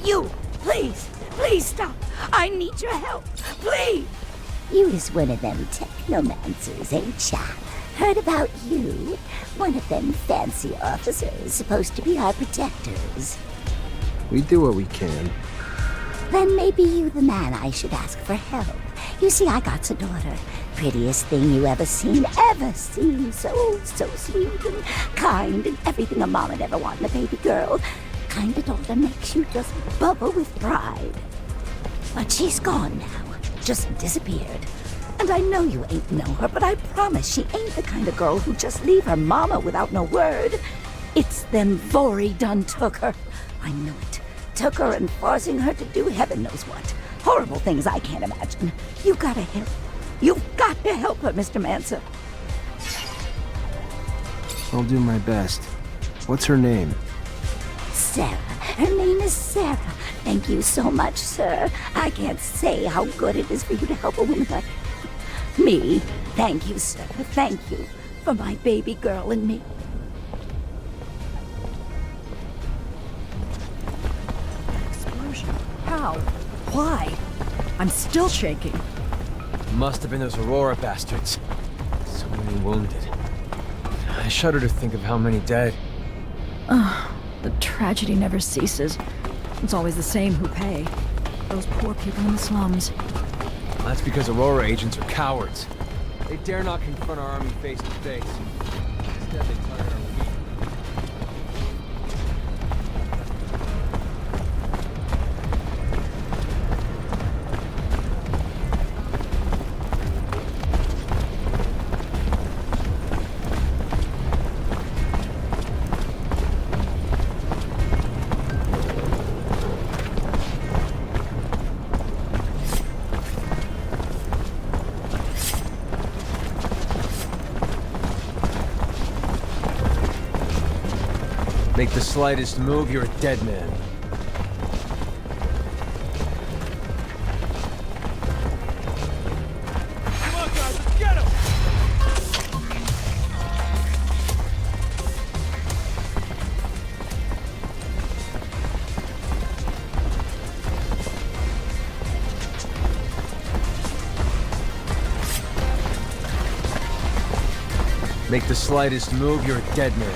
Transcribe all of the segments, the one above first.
You, please, please stop. I need your help. Please. You is one of them Technomancers, ain't ya? Heard about you? One of them fancy officers supposed to be our protectors. We do what we can. Then maybe you the man I should ask for help. You see, I got a daughter. Prettiest thing you ever seen, ever seen. So sweet and kind and everything a mom would ever want in a baby girl. Kind of daughter makes you just bubble with pride. But she's gone now. Just disappeared. And I know you ain't know her, but I promise she ain't the kind of girl who just leave her mama without no word. It's them Vori done took her. I know it. Took her and forcing her to do heaven knows what. Horrible things I can't imagine. You gotta help. You've got to help her, Mr. Mancer. I'll do my best. What's her name? Sarah. Her name is Sarah. Thank you so much, sir. I can't say how good it is for you to help a woman like me. Thank you, sir. Thank you for my baby girl and me. Explosion? How? Why? I'm still shaking. Must have been those Aurora bastards. So many wounded. I shudder to think of how many dead. The tragedy never ceases. It's always the same who pay. Those poor people in the slums. That's because Aurora agents are cowards. They dare not confront our army face to face. Instead, they target our weak. Make the slightest move, you're a dead man. Come on, guys, let's get him! Make the slightest move, you're a dead man.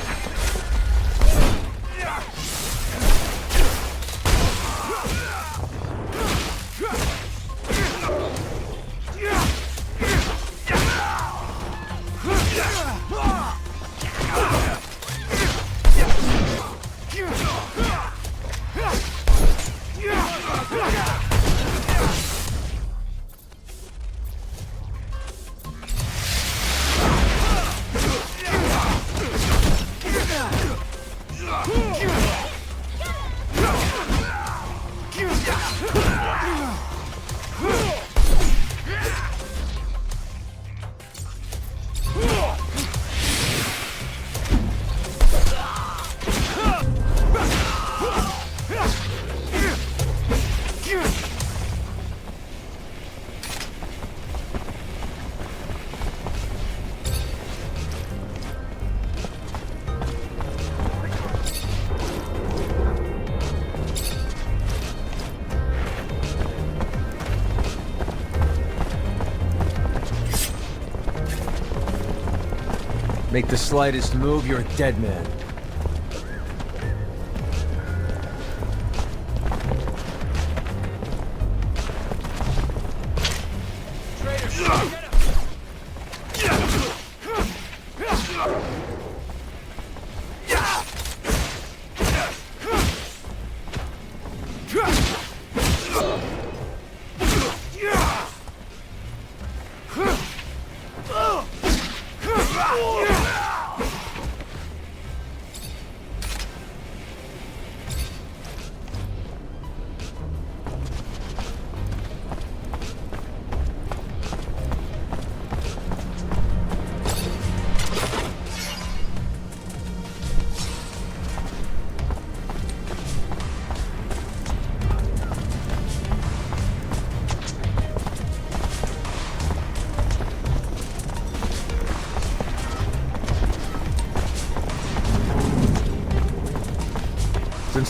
Make the slightest move, you're a dead man.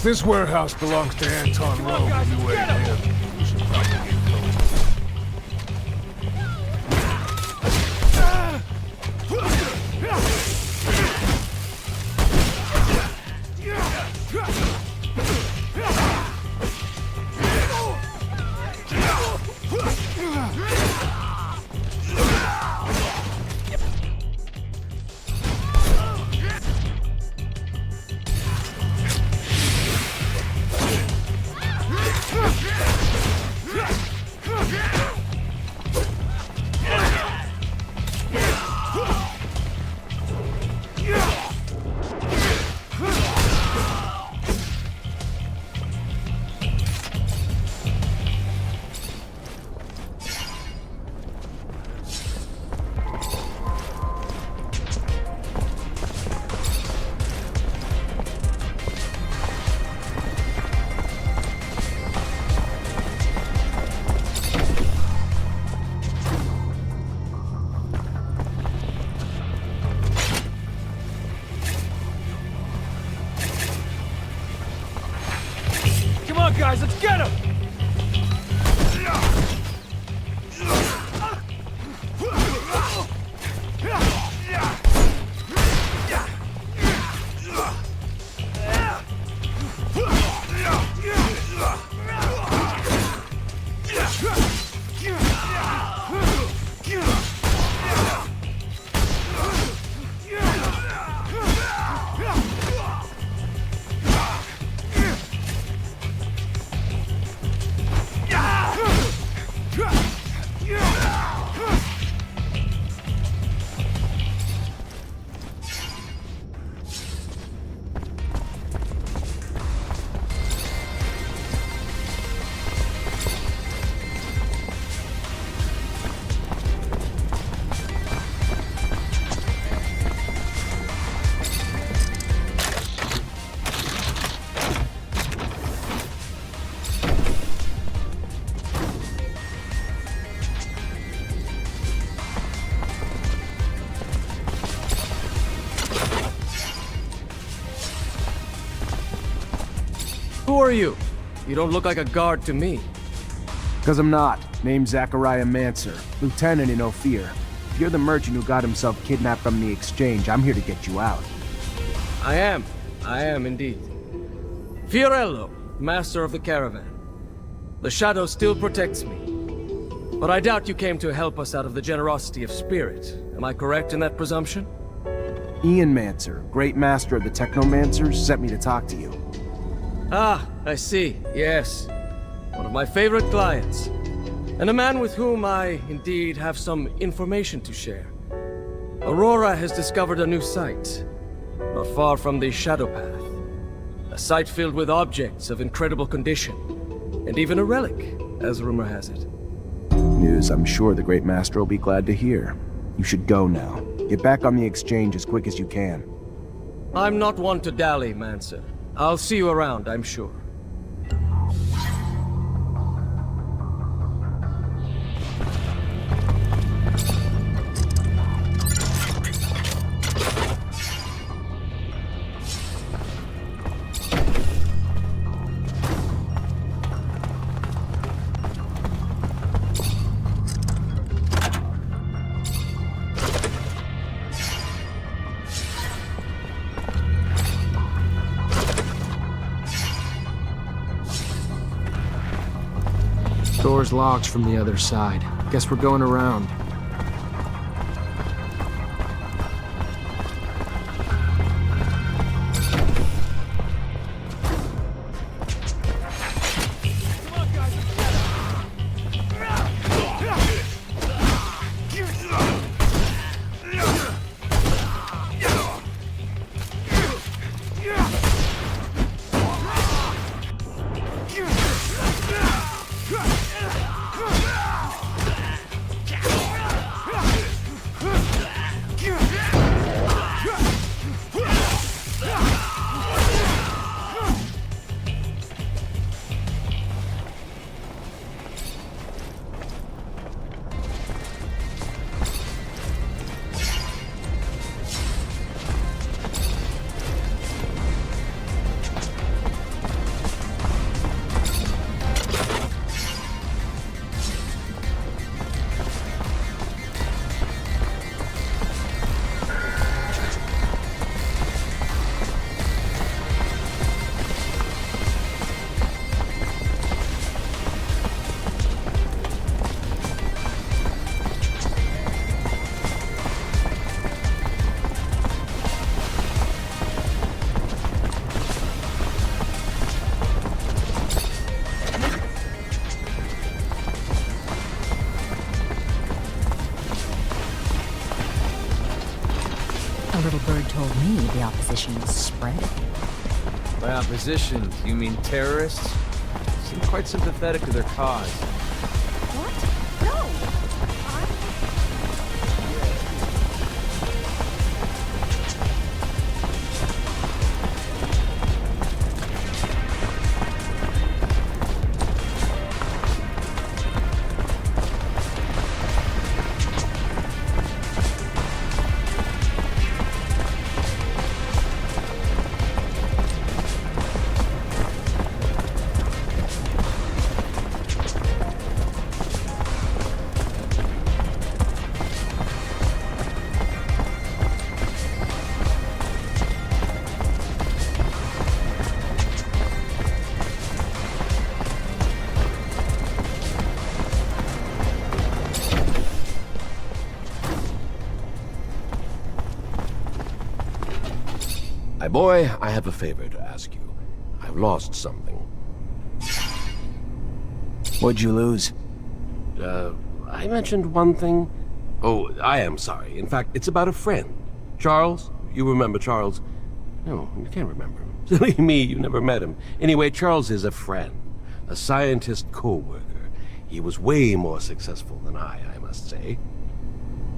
Since this warehouse belongs to Anton Lowe, you ain't him. You should probably get close. Guys, let's get him! Who are you? You don't look like a guard to me. Because I'm not. Name's Zachariah Mancer, lieutenant in Ophir. If you're the merchant who got himself kidnapped from the exchange, I'm here to get you out. I am indeed. Fiorello, master of the caravan. The shadow still protects me. But I doubt you came to help us out of the generosity of spirit. Am I correct in that presumption? Ian Mancer, great master of the Technomancers, sent me to talk to you. Ah, I see. Yes. One of my favorite clients. And a man with whom I, indeed, have some information to share. Aurora has discovered a new site, not far from the Shadow Path. A site filled with objects of incredible condition, and even a relic, as rumor has it. News I'm sure the great master will be glad to hear. You should go now. Get back on the exchange as quick as you can. I'm not one to dally, Mancer. I'll see you around, I'm sure. Door's locked from the other side. Guess we're going around. A little bird told me the opposition was spreading. By opposition, do you mean terrorists? Seem quite sympathetic to their cause. What? No! My boy, I have a favor to ask you. I've lost something. What'd you lose? I mentioned one thing. Oh, I am sorry. In fact, it's about a friend. Charles? You remember Charles? No, you can't remember him. Silly me, you never met him. Anyway, Charles is a friend. A scientist co-worker. He was way more successful than I must say.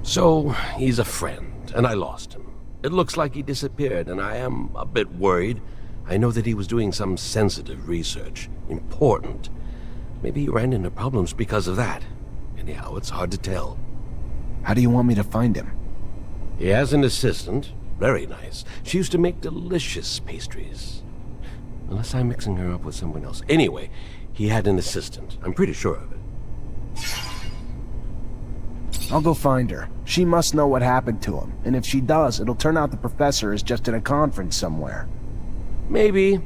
So, he's a friend, and I lost him. It looks like he disappeared, and I am a bit worried. I know that he was doing some sensitive research. Important. Maybe he ran into problems because of that. Anyhow, it's hard to tell. How do you want me to find him? He has an assistant. Very nice. She used to make delicious pastries. Unless I'm mixing her up with someone else. Anyway, he had an assistant. I'm pretty sure of it. I'll go find her. She must know what happened to him, and if she does, it'll turn out the professor is just at a conference somewhere. Maybe.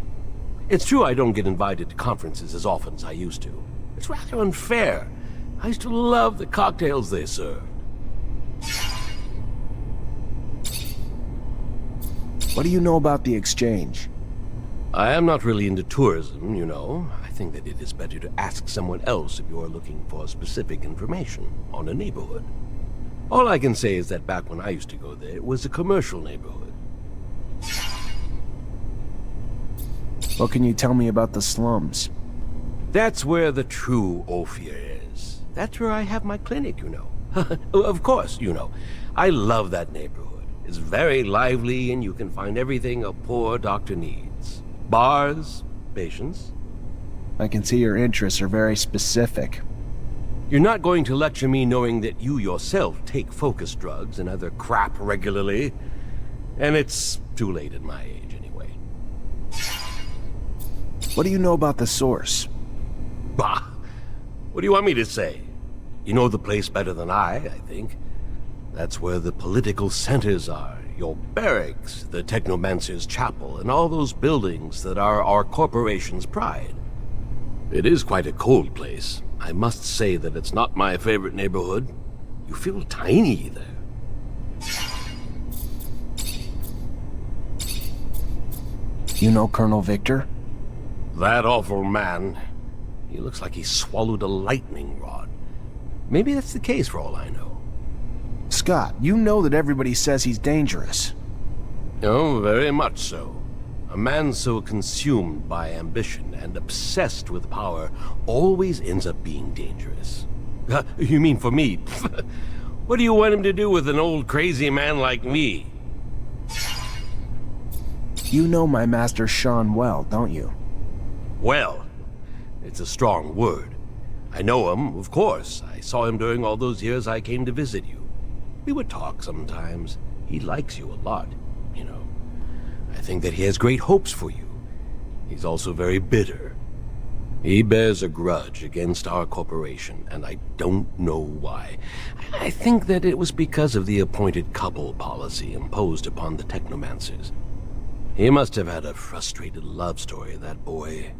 It's true I don't get invited to conferences as often as I used to. It's rather unfair. I used to love the cocktails they serve. What do you know about the exchange? I am not really into tourism, you know. I think that it is better to ask someone else if you are looking for specific information on a neighborhood. All I can say is that back when I used to go there, it was a commercial neighborhood. What can you tell me about the slums? That's where the true Ophir is. That's where I have my clinic, you know. Of course, you know. I love that neighborhood. It's very lively and you can find everything a poor doctor needs. Bars, patients. I can see your interests are very specific. You're not going to lecture me knowing that you yourself take focus drugs and other crap regularly. And it's too late at my age anyway. What do you know about the source? Bah! What do you want me to say? You know the place better than I think. That's where the political centers are. Your barracks, the Technomancer's chapel, and all those buildings that are our corporation's pride. It is quite a cold place. I must say that it's not my favorite neighborhood. You feel tiny there. You know Colonel Victor? That awful man. He looks like he swallowed a lightning rod. Maybe that's the case for all I know. Scott, you know that everybody says he's dangerous. Oh, very much so. A man so consumed by ambition and obsessed with power always ends up being dangerous. You mean for me? What do you want him to do with an old crazy man like me? You know my master Sean well, don't you? Well, it's a strong word. I know him, of course. I saw him during all those years I came to visit you. We would talk sometimes. He likes you a lot, you know. I think that he has great hopes for you. He's also very bitter. He bears a grudge against our corporation, and I don't know why. I think that it was because of the appointed couple policy imposed upon the Technomancers. He must have had a frustrated love story, that boy.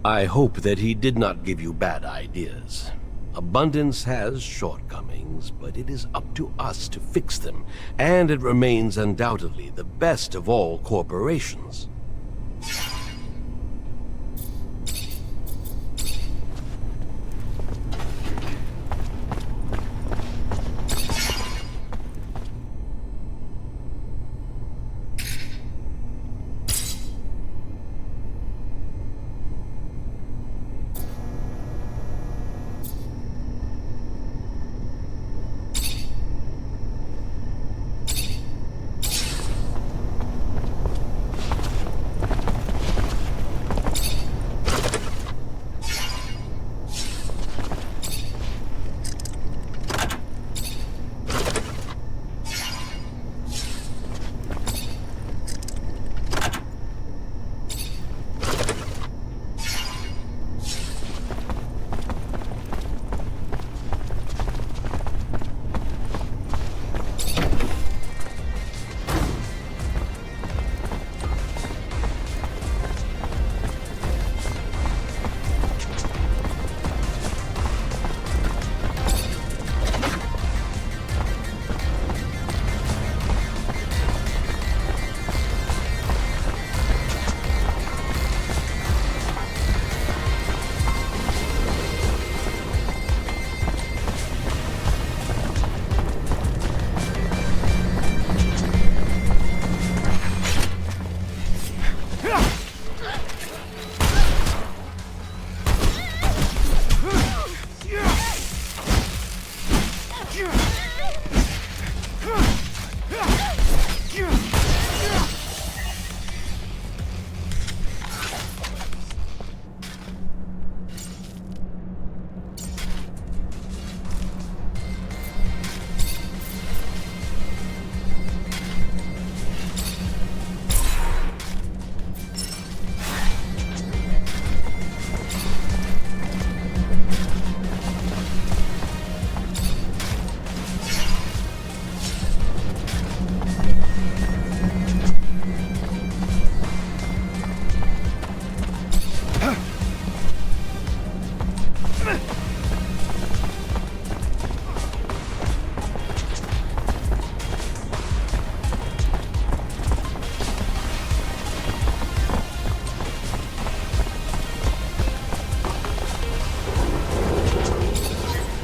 I hope that he did not give you bad ideas. Abundance has shortcomings, but it is up to us to fix them, and it remains undoubtedly the best of all corporations.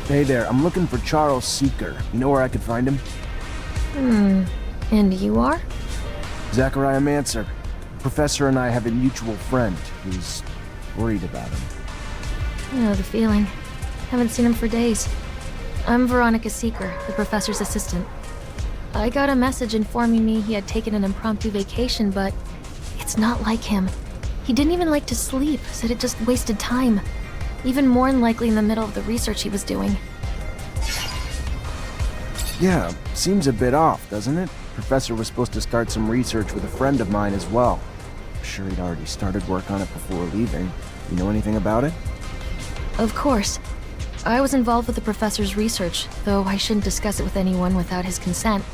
Hey there, I'm looking for Charles Seeker. You know where I could find him? And you are? Zachariah Mancer. Professor and I have a mutual friend who's worried about him. I know the feeling. Haven't seen him for days. I'm Veronica Seeker, the professor's assistant. I got a message informing me he had taken an impromptu vacation, but it's not like him. He didn't even like to sleep, said it just wasted time. Even more than likely in the middle of the research he was doing. Yeah, seems a bit off, doesn't it? Professor was supposed to start some research with a friend of mine as well. I'm sure he'd already started work on it before leaving. You know anything about it? Of course. I was involved with the professor's research, though I shouldn't discuss it with anyone without his consent.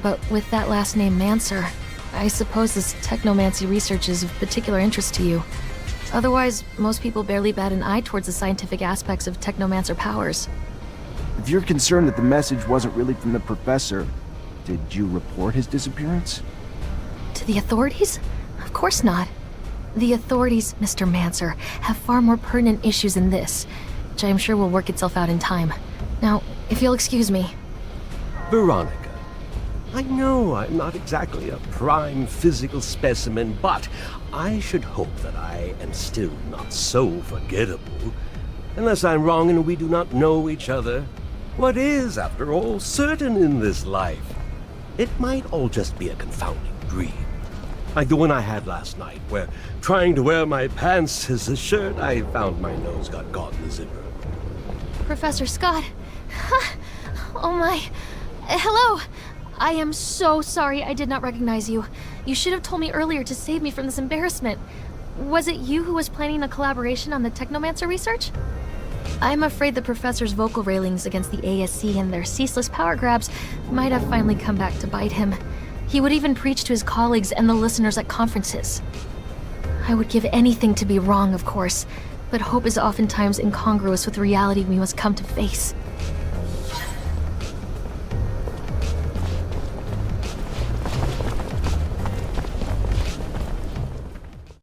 But with that last name, Mancer, I suppose this technomancy research is of particular interest to you. Otherwise, most people barely bat an eye towards the scientific aspects of Technomancer powers. If you're concerned that the message wasn't really from the professor, did you report his disappearance? To the authorities? Of course not. The authorities, Mr. Mancer, have far more pertinent issues than this, which I'm sure will work itself out in time. Now, if you'll excuse me. Veronica, I know I'm not exactly a prime physical specimen, but I should hope that I am still not so forgettable. Unless I'm wrong and we do not know each other, what is, after all, certain in this life? It might all just be a confounding dream. Like the one I had last night, where, trying to wear my pants as a shirt, I found my nose got caught in the zipper. Professor Scott. Oh my. Hello. I am so sorry I did not recognize you. You should have told me earlier to save me from this embarrassment. Was it you who was planning a collaboration on the Technomancer research? I'm afraid the professor's vocal railings against the ASC and their ceaseless power grabs might have finally come back to bite him. He would even preach to his colleagues and the listeners at conferences. I would give anything to be wrong, of course, but hope is oftentimes incongruous with the reality we must come to face.